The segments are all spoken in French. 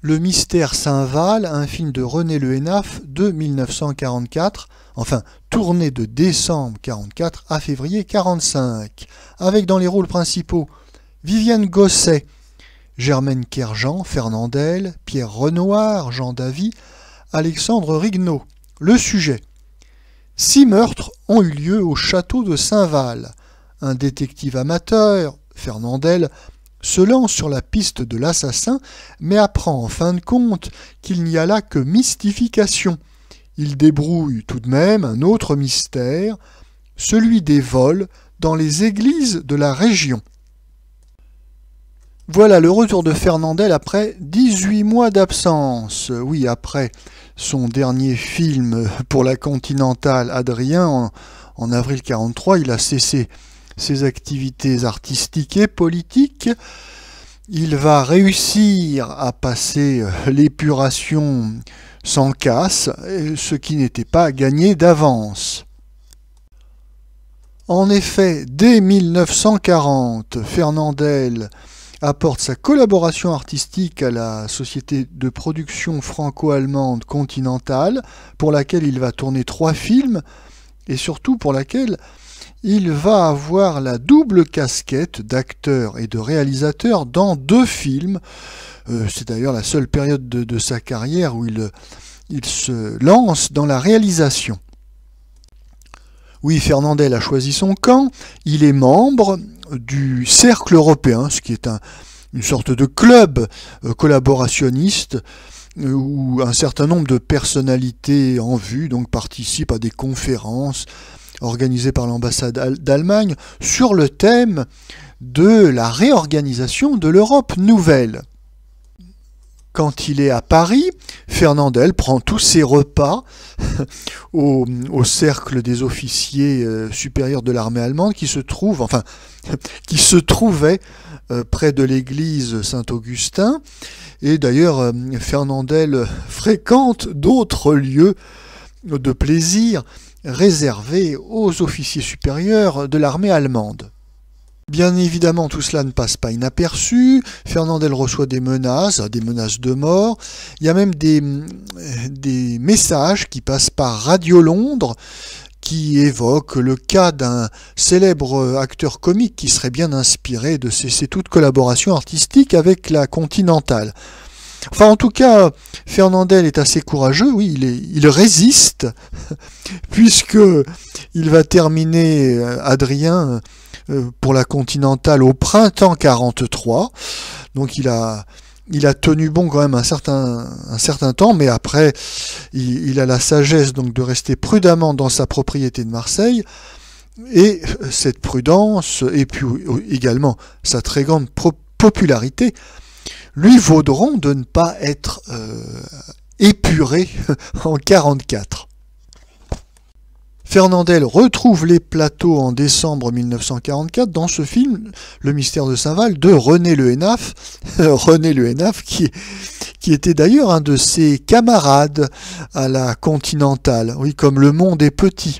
Le Mystère Saint-Val, un film de René Le Hénaff de 1944, enfin tourné de décembre 1944 à février 1945, avec dans les rôles principaux Viviane Gosset, Germaine Kerjean, Fernandel, Pierre Renoir, Jean Davy, Alexandre Rignaud. Le sujet: 6 meurtres ont eu lieu au château de Saint-Val. Un détective amateur, Fernandel, se lance sur la piste de l'assassin, mais apprend en fin de compte qu'il n'y a là que mystification. Il débrouille tout de même un autre mystère, celui des vols dans les églises de la région. Voilà le retour de Fernandel après 18 mois d'absence. Oui, après son dernier film pour la Continentale, Adrien, en avril 1943, il a cessé ses activités artistiques et politiques. Il va réussir à passer l'épuration sans casse, ce qui n'était pas gagné d'avance. En effet, dès 1940, Fernandel apporte sa collaboration artistique à la société de production franco-allemande Continentale, pour laquelle il va tourner 3 films, et surtout pour laquelle il va avoir la double casquette d'acteur et de réalisateur dans 2 films. C'est d'ailleurs la seule période de sa carrière où il se lance dans la réalisation. Oui, Fernandel a choisi son camp. Il est membre du Cercle européen, ce qui est une sorte de club collaborationniste où un certain nombre de personnalités en vue donc participent à des conférences organisé par l'ambassade d'Allemagne sur le thème de la réorganisation de l'Europe nouvelle. Quand il est à Paris, Fernandel prend tous ses repas au cercle des officiers supérieurs de l'armée allemande qui se trouvait près de l'église Saint-Augustin. Et d'ailleurs, Fernandel fréquente d'autres lieux de plaisir réservé aux officiers supérieurs de l'armée allemande. Bien évidemment, tout cela ne passe pas inaperçu. Fernandel reçoit des menaces de mort. Il y a même des messages qui passent par Radio Londres qui évoquent le cas d'un célèbre acteur comique qui serait bien inspiré de cesser toute collaboration artistique avec la Continentale. Enfin, en tout cas, Fernandel est assez courageux, oui, il résiste, puisque il va terminer Adrien pour la Continentale au printemps 1943. Donc il a tenu bon quand même un certain temps, mais après, il a la sagesse donc de rester prudemment dans sa propriété de Marseille. Et cette prudence, et puis également sa très grande popularité, lui vaudront de ne pas être épuré en 1944. Fernandel retrouve les plateaux en décembre 1944 dans ce film Le Mystère de Saint-Val de René Le Hénaff. René Le Hénaff qui était d'ailleurs un de ses camarades à la Continentale. Oui, comme le monde est petit.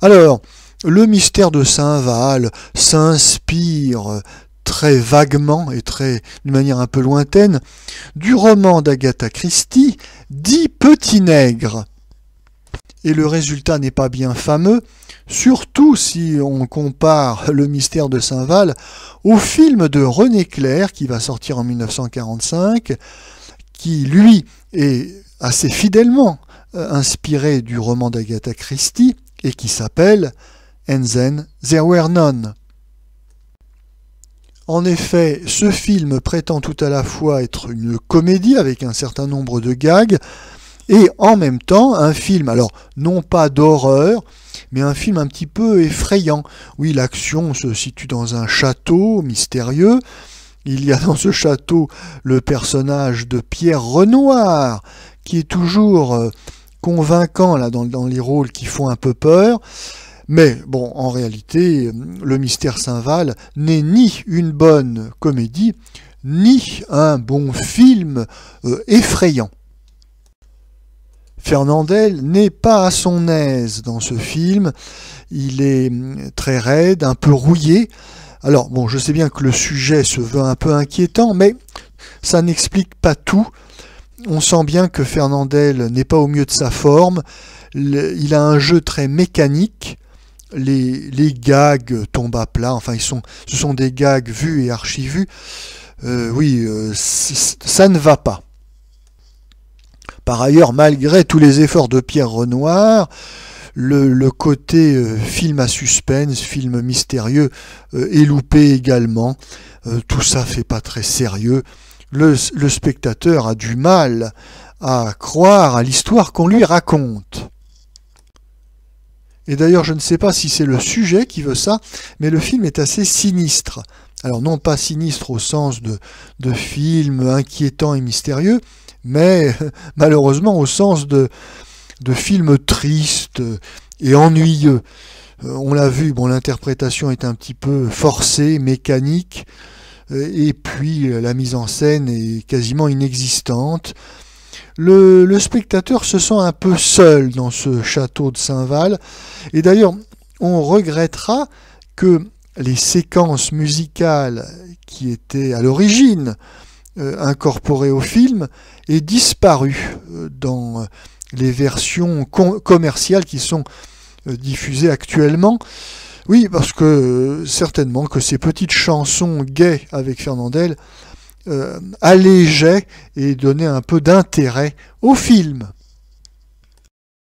Alors, Le Mystère de Saint-Val s'inspire très vaguement et d'une manière un peu lointaine du roman d'Agatha Christie dit Petit Nègre. Et le résultat n'est pas bien fameux, surtout si on compare Le Mystère de Saint-Val au film de René Clair qui va sortir en 1945, qui lui est assez fidèlement inspiré du roman d'Agatha Christie et qui s'appelle And Then There Were None. En effet, ce film prétend tout à la fois être une comédie avec un certain nombre de gags et en même temps un film, alors non pas d'horreur, mais un film un petit peu effrayant. Oui, l'action se situe dans un château mystérieux. Il y a dans ce château le personnage de Pierre Renoir qui est toujours convaincant là, dans les rôles qui font un peu peur. Mais bon, en réalité, Le Mystère Saint-Val n'est ni une bonne comédie, ni un bon film effrayant. Fernandel n'est pas à son aise dans ce film, il est très raide, un peu rouillé. Alors bon, je sais bien que le sujet se veut un peu inquiétant, mais ça n'explique pas tout. on sent bien que Fernandel n'est pas au mieux de sa forme. Il a un jeu très mécanique. Les gags tombent à plat. Enfin, ce sont des gags vus et archivus. Ça ne va pas. Par ailleurs, malgré tous les efforts de Pierre Renoir, le côté film à suspense, film mystérieux est loupé également. Tout ça fait pas très sérieux. Le spectateur a du mal à croire à l'histoire qu'on lui raconte. Et d'ailleurs, je ne sais pas si c'est le sujet qui veut ça, mais le film est assez sinistre. Alors non pas sinistre au sens de film inquiétant et mystérieux, mais malheureusement au sens de film triste et ennuyeux. On l'a vu, bon, l'interprétation est un petit peu forcée, mécanique, et puis la mise en scène est quasiment inexistante. Le spectateur se sent un peu seul dans ce château de Saint-Val, et d'ailleurs on regrettera que les séquences musicales qui étaient à l'origine incorporées au film aient disparu dans les versions commerciales qui sont diffusées actuellement. Oui, parce que certainement que ces petites chansons gaies avec Fernandel allégeaient et donnaient un peu d'intérêt au film.